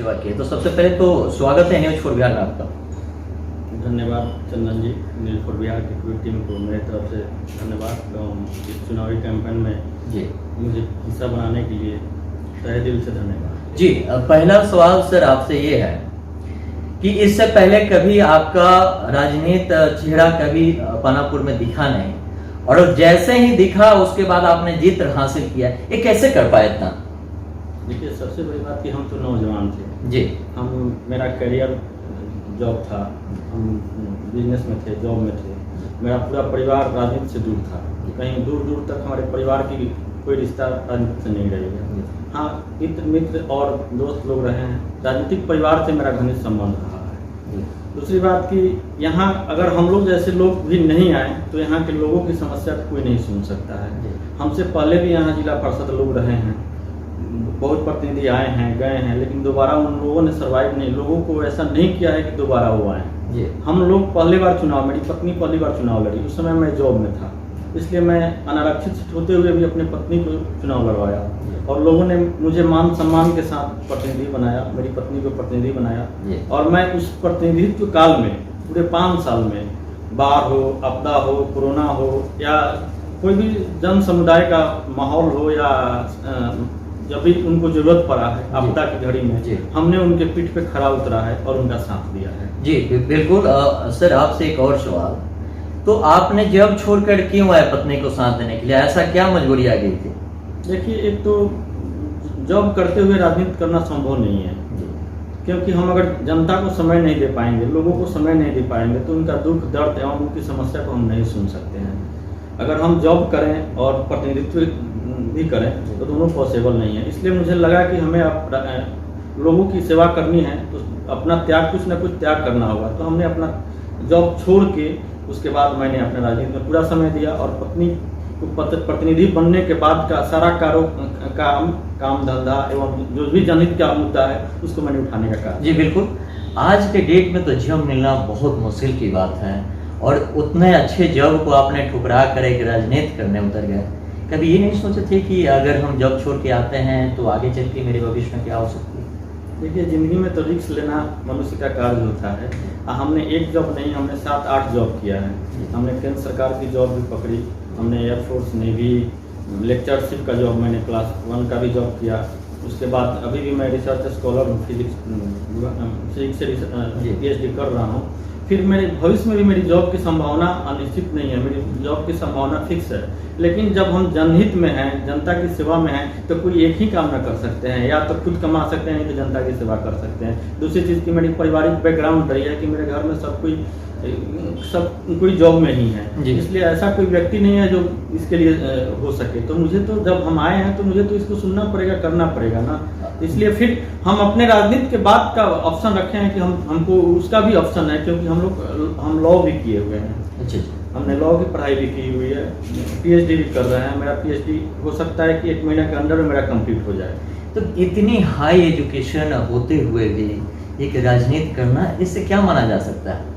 सेवा की है। तो सबसे पहले तो स्वागत है न्यूज फॉर बिहार में आपका। धन्यवाद चंदन जी, न्यूज फॉर बिहार की पूरी टीम को मेरी तरफ से धन्यवाद। इस चुनावी कैंपेन में जी मुझे हिस्सा बनाने के लिए तहे दिल से धन्यवाद जी। पहला सवाल सर आपसे ये है कि इससे पहले कभी आपका राजनीतिक चेहरा कभी पानापुर में दिखा नहीं, और जैसे ही दिखा उसके बाद आपने जीत हासिल किया, ये कैसे कर पाए इतना? देखिए, सबसे बड़ी बात कि हम तो नौजवान थे जी। मेरा करियर जॉब था, हम बिजनेस में थे, जॉब में थे। मेरा पूरा परिवार राजनीति से दूर था, कहीं दूर दूर तक हमारे परिवार की कोई रिश्ता राजनीति से नहीं रहेगा। हाँ, मित्र और दोस्त लोग रहे हैं, राजनीतिक परिवार से मेरा घनिष्ठ संबंध रहा है। दूसरी बात कि यहाँ अगर हम लोग जैसे लोग भी नहीं आए तो यहाँ के लोगों की समस्या कोई नहीं सुन सकता है। हमसे पहले भी यहाँ जिला पार्षद लोग रहे हैं, बहुत प्रतिनिधि आए हैं गए हैं, लेकिन दोबारा उन लोगों ने सर्वाइव नहीं, लोगों को ऐसा नहीं किया है कि दोबारा वो आए। हम लोग पहली बार चुनाव, मेरी पत्नी पहली बार चुनाव लड़ी, उस समय मैं जॉब में था, इसलिए मैं अनारक्षित सीट होते हुए भी अपने पत्नी को चुनाव लड़वाया और लोगों ने मुझे मान सम्मान के साथ प्रतिनिधि बनाया, मेरी पत्नी को प्रतिनिधि बनाया। और मैं उस प्रतिनिधित्व काल में पूरे 5 साल में बाढ़ हो, आपदा हो, कोरोना हो या कोई भी जन समुदाय का माहौल हो या जब भी उनको जरूरत पड़ा है आपदा की घड़ी में, हमने उनके पीठ पे खड़ा उतरा है और उनका साथ दिया है। जी बिल्कुल। सर आपसे एक और सवाल, तो आपने जॉब छोड़कर क्यों आए पत्नी को साथ देने के लिए? ऐसा क्या मजबूरी आ गई थी? देखिए, एक तो जॉब करते हुए राजनीति करना संभव नहीं है, क्योंकि हम अगर जनता को समय नहीं दे पाएंगे, लोगों को समय नहीं दे पाएंगे तो उनका दुख दर्द एवं उनकी समस्या को हम नहीं सुन सकते हैं। अगर हम जॉब करें और प्रतिनिधित्व भी करें तो दोनों पॉसिबल नहीं है। इसलिए मुझे लगा कि हमें लोगों की सेवा करनी है तो अपना त्याग, कुछ ना कुछ त्याग करना होगा। तो हमने अपना जॉब छोड़ के उसके बाद मैंने अपने राजनीति में पूरा समय दिया और पत्नी को प्रतिनिधि बनने के बाद का सारा काम धंधा एवं जो भी जनहित का मुद्दा है उसको मैंने उठाने का कहा। जी बिल्कुल। आज के डेट में तो जॉब मिलना बहुत मुश्किल की बात है, और उतने अच्छे जॉब को आपने ठुकरा कर एक राजनीति करने उतर गए। कभी ये नहीं सोचे थे कि अगर हम जॉब छोड़ के आते हैं तो आगे चल के मेरे भविष्य में क्या हो सकती है? देखिए, ज़िंदगी में तो रिस्क लेना मनुष्य का कार्य होता है। हमने एक जॉब नहीं, हमने 7-8 जॉब किया है। हमने केंद्र सरकार की जॉब भी पकड़ी, हमने एयरफोर्स, नेवी, लेक्चरशिप का जॉब, मैंने क्लास 1 का भी जॉब किया। उसके बाद अभी भी मैं रिसर्च स्कॉलर हूँ, फिजिक्स से PhD कर रहा हूँ। फिर मेरे भविष्य में भी मेरी जॉब की संभावना अनिश्चित नहीं है, मेरी जॉब की संभावना फिक्स है। लेकिन जब हम जनहित में हैं, जनता की सेवा में हैं, तो कोई एक ही काम ना कर सकते हैं, या तो खुद कमा सकते हैं, नहीं तो जनता की सेवा कर सकते हैं। दूसरी चीज़ की मेरी पारिवारिक बैकग्राउंड रही है कि मेरे घर में सब कोई जॉब में ही है, इसलिए ऐसा कोई व्यक्ति नहीं है जो इसके लिए हो सके। तो मुझे तो जब हम आए हैं तो मुझे तो इसको सुनना पड़ेगा, करना पड़ेगा ना। इसलिए फिर हम अपने राजनीति के बाद का ऑप्शन रखे हैं कि हमको उसका भी ऑप्शन है, क्योंकि हम लॉ भी किए हुए हैं। अच्छा, हमने लॉ की पढ़ाई भी की हुई है, PhD भी कर रहे हैं। मेरा PhD हो सकता है कि 1 महीने के अंदर में मेरा कंप्लीट हो जाए। तो इतनी हाई एजुकेशन होते हुए भी एक राजनीति करना, इससे क्या माना जा सकता है?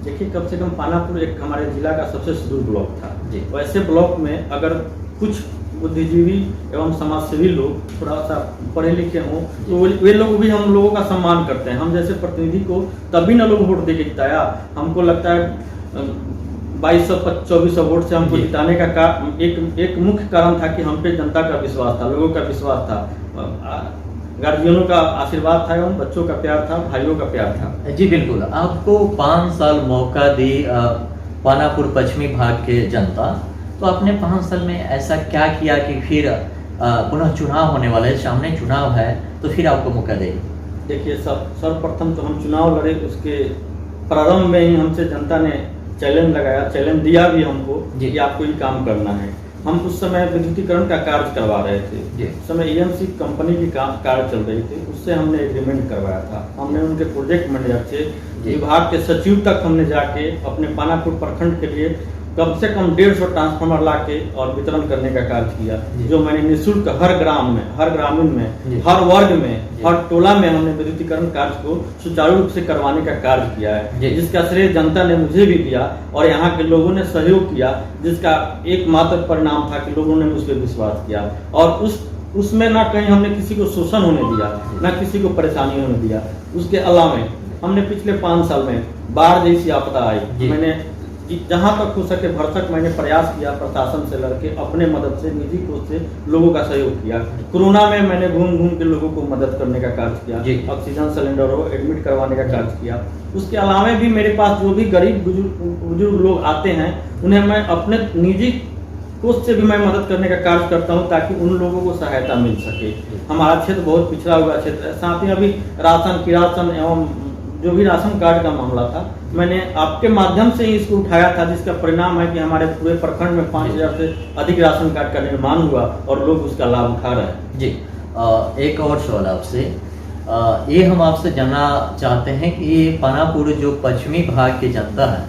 देखिए, कम से कम पानापुर एक हमारे जिला का सबसे सुदूर ब्लॉक था। वैसे ब्लॉक में अगर कुछ बुद्धिजीवी एवं समाजसेवी लोग थोड़ा सा पढ़े लिखे हों तो वे लोग भी हम लोगों का सम्मान करते हैं। हम जैसे प्रतिनिधि को तभी न लोग वोट दे के जिताया। हमको लगता है 2200-2400 वोट से हमको जिताने का एक मुख्य कारण था कि हम पे जनता का विश्वास था, लोगों का विश्वास था, गार्जियनों का आशीर्वाद था एवं बच्चों का प्यार था, भाइयों का प्यार था। जी बिल्कुल। आपको 5 साल मौका दी पानापुर पश्चिमी भाग के जनता, तो आपने 5 साल में ऐसा क्या किया कि फिर पुनः चुनाव होने वाला है, सामने चुनाव है, तो फिर आपको मौका देगी? देखिए, सर्वप्रथम तो हम चुनाव लड़े, उसके प्रारंभ में ही हमसे जनता ने चैलेंज लगाया, चैलेंज दिया भी हमको कि आपको ये काम करना है। हम उस समय विद्युतीकरण का कार्य करवा रहे थे, उस समय EMC कंपनी की कार्य चल रही थी, उससे हमने एग्रीमेंट करवाया था। हमने उनके प्रोजेक्ट मैनेजर से विभाग के सचिव तक हमने जाके अपने पानापुर प्रखंड के लिए कम से कम 150 ट्रांसफार्मर लाके और वितरण करने का कार्य किया, जो मैंने निःशुल्क हर ग्राम में, हर ग्रामीण में, हर वर्ग में, हर टोला में हमने विद्युतीकरण कार्य को सुचारू रूप से करवाने का कार्य किया है, जिसका श्रेय जनता ने मुझे भी दिया और यहाँ के लोगों ने सहयोग किया, जिसका एकमात्र परिणाम था कि लोगों ने मुझ पर विश्वास किया। और उस उसमें ना कहीं हमने किसी को शोषण होने दिया, ना किसी को परेशानी होने दिया। उसके अलावा हमने पिछले 5 साल में बाढ़ जैसी आपदा आई, मैंने जहाँ तक हो सके भरसक मैंने प्रयास किया प्रशासन से लड़के अपने मदद से निजी कोष से लोगों का सहयोग किया। कोरोना में मैंने घूम घूम के लोगों को मदद करने का कार्य किया, ऑक्सीजन सिलेंडर हो एडमिट करवाने का कार्य किया। उसके अलावा भी मेरे पास जो भी गरीब बुजुर्ग लोग आते हैं उन्हें मैं अपने निजी कोष से भी मैं मदद करने का कार्य करता हूं ताकि उन लोगों को सहायता मिल सके। हमारा क्षेत्र बहुत पिछड़ा हुआ क्षेत्र है, साथ ही अभी राशन किरासन एवं जो भी राशन कार्ड का मामला था मैंने आपके माध्यम से ही इसको उठाया था, जिसका परिणाम है कि हमारे पूरे प्रखंड में 5000 से अधिक राशन कार्ड का निर्माण हुआ और लोग उसका लाभ उठा रहे हैं। जी एक और सवाल आपसे, ये हम आपसे जानना चाहते हैं कि ये पानापुर जो पश्चिमी भाग की जनता है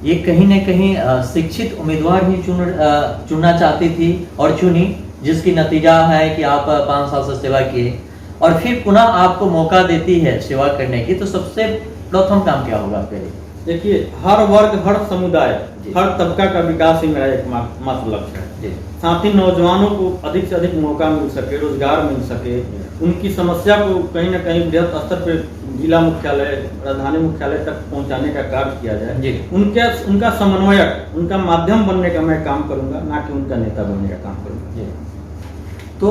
ये कहीं न कहीं शिक्षित उम्मीदवार ही चुनना चाहती थी और चुनी, जिसकी नतीजा है कि आप 5 साल से सेवा किए और फिर पुनः आपको मौका देती है सेवा करने की, तो सबसे प्रथम काम क्या होगा आपके लिए? देखिए, हर वर्ग हर समुदाय हर तबका का विकास ही मेरा एकमात्र लक्ष्य है। साथ ही नौजवानों को अधिक से अधिक मौका मिल सके, रोजगार मिल सके, उनकी समस्या को कहीं न कहीं बृहद स्तर पर जिला मुख्यालय राजधानी मुख्यालय तक पहुंचाने का कार्य किया जाए। उनका समन्वयक, उनका माध्यम बनने का मैं काम करूंगा, ना कि उनका नेता बनने का काम करूंगा। तो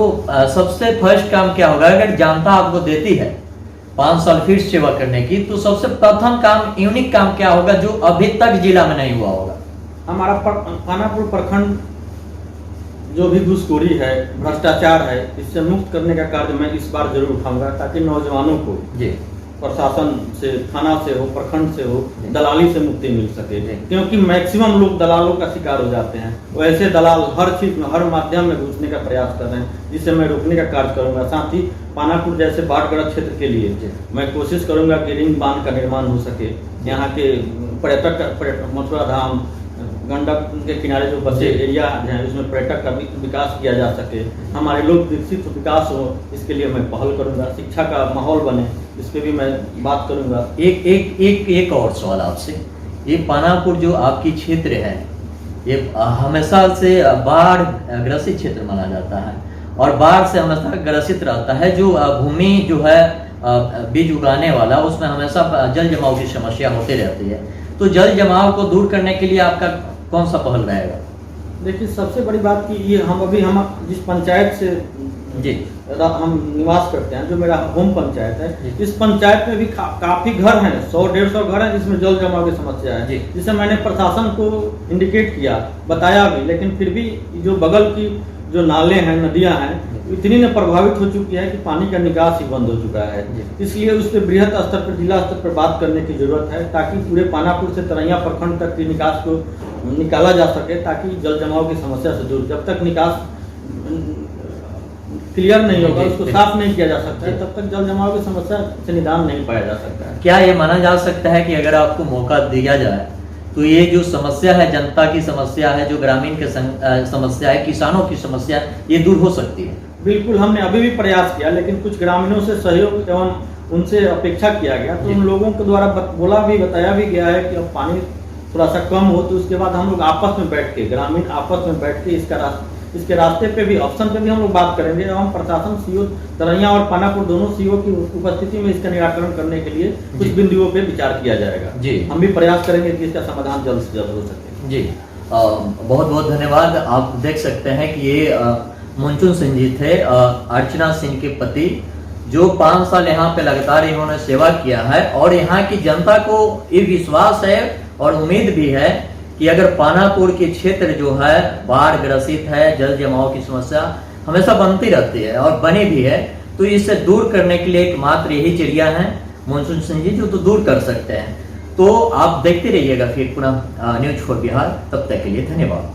सबसे फर्स्ट काम क्या होगा अगर जनता आपको देती है 5 साल फिर सेवा करने की, तो सबसे प्रथम काम यूनिक काम क्या होगा जो अभी तक जिला में नहीं हुआ होगा? हमारा पानापुर प्रखंड जो भी घूसखोरी है, भ्रष्टाचार है, इससे मुक्त करने का कार्य मैं इस बार जरूर उठाऊंगा ताकि नौजवानों को प्रशासन से, थाना से हो, प्रखंड से हो, दलाली से मुक्ति मिल सके। क्योंकि मैक्सिमम लोग दलालों का शिकार हो जाते हैं। वो ऐसे दलाल हर चीज में हर माध्यम में घुसने का प्रयास कर रहे हैं, जिसे मैं रोकने का कार्य करूंगा। साथ ही पानापुर जैसे बाढ़ग्रस्त क्षेत्र के लिए मैं कोशिश करूंगा कि रिंग बांध का निर्माण हो सके। यहाँ के पर्यटक मथुरा धाम, गंडक के किनारे जो बसे एरिया हैं उसमें पर्यटक का विकास किया जा सके, हमारे लोग विकसित विकास हो, इसके लिए मैं पहल करूंगा। शिक्षा का माहौल बने, इस पे भी मैं बात करूंगा। एक और सवाल आपसे, ये पानापुर जो आपकी क्षेत्र है ये हमेशा से बाढ़ ग्रसित क्षेत्र माना जाता है और बाढ़ से हमेशा ग्रसित रहता है। जो भूमि जो है बीज उगाने वाला, उसमें हमेशा जल जमाव की समस्या होती रहती है। तो जल जमाव को दूर करने के लिए आपका कौन सा पहल रहेगा? देखिए, सबसे बड़ी बात कि ये हम जिस पंचायत से हम निवास करते हैं, जो मेरा होम पंचायत है, इस पंचायत में भी काफी घर हैं, 100-150 घर हैं जिसमें जल जमाव की समस्या है, जिसे मैंने प्रशासन को इंडिकेट किया, बताया भी, लेकिन फिर भी जो बगल की जो नाले हैं, नदियां हैं, इतनी ने प्रभावित हो चुकी है कि पानी का निकास ही बंद हो चुका है। इसलिए उस पर बृहद स्तर पर, जिला स्तर पर बात करने की जरूरत है ताकि पूरे पानापुर से तरैया प्रखंड तक की निकास को निकाला जा सके, ताकि जल जमाव की समस्या से दूर, जब तक निकास क्लियर नहीं होगा, उसको साफ नहीं किया जा सकता है, तब तक जल जमाव की समस्या से निदान नहीं पाया जा सकता है। क्या ये माना जा सकता है कि अगर आपको मौका दिया जाए तो ये जो समस्या है, जनता की समस्या है, जो ग्रामीण की समस्या है, किसानों की समस्या, ये दूर हो सकती है? बिल्कुल, हमने अभी भी प्रयास किया, लेकिन कुछ ग्रामीणों से सहयोग एवं उनसे अपेक्षा किया गया, तो उन लोगों के द्वारा बताया भी गया है कि अब पानी थोड़ा सा कम हो तो उसके बाद हम लोग आपस में बैठ के, ग्रामीण आपस में बैठ के इसके रास्ते पे भी, ऑप्शन पे भी हम लोग बात करेंगे एवं प्रशासन सीओ तरैया और पानापुर दोनों सीओ की उपस्थिति में इसका निराकरण करने के लिए कुछ बिंदुओं पे विचार किया जाएगा। हम भी प्रयास करेंगे कि इसका समाधान जल्द से जल्द हो सके। जी, बहुत बहुत धन्यवाद। आप देख सकते हैं कि ये मुंचुन सिंह जी थे, अर्चना सिंह के पति, जो 5 साल यहाँ पे लगातार इन्होंने सेवा किया है और यहाँ की जनता को ये विश्वास है और उम्मीद भी है कि अगर पानापुर के क्षेत्र जो है बाढ़ ग्रसित है, जल जमाव की समस्या हमेशा बनती रहती है और बनी भी है, तो इसे दूर करने के लिए एकमात्र यही जरिया है मुंचुन सिंह जी, जो तो दूर कर सकते हैं। तो आप देखते रहिएगा फिर पुनः न्यूज़ फॉर बिहार। तब तक के लिए धन्यवाद।